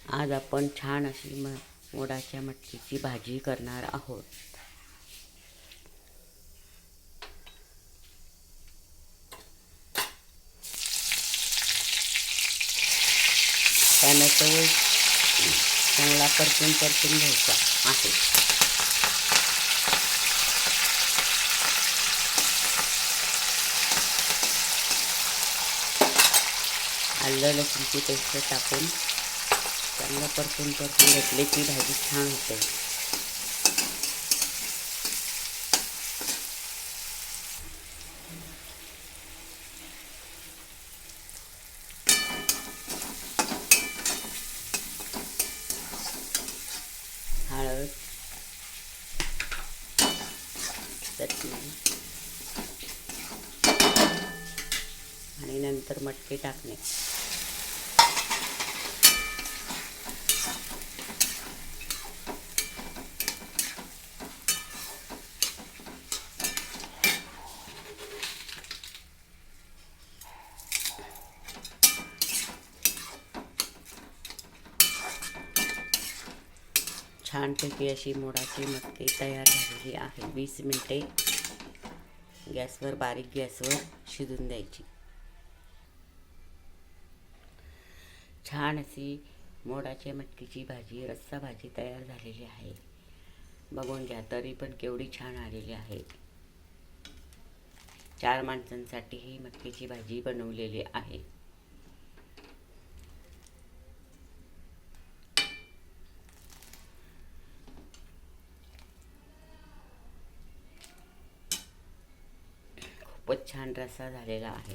आज आपण छान अशी मोडाच्या मटकीची भाजी करणार आहोत। टॅमॅटो चांगला परतून घ्यायचा आहे। आलं लसूणची पेस्ट टाकून चांगलं परतून घेतले की भाजी छान होते। हळद, चटणी आणि नंतर मटकी टाकणे। छानपैकी अशी मोडाची मटकी तयार झालेली आहे। 20 मिनिटे गॅसवर, बारीक गॅसवर शिजून द्यायची। छान अशी मोडाच्या मटकीची भाजी, रस्सा भाजी तयार झालेली आहे। बघून घ्या, तरी पण केवढी छान आलेली आहे। 4 माणसांसाठी ही मटकीची भाजी बनवलेली आहे। खूपच छान रस्सा झालेला आहे।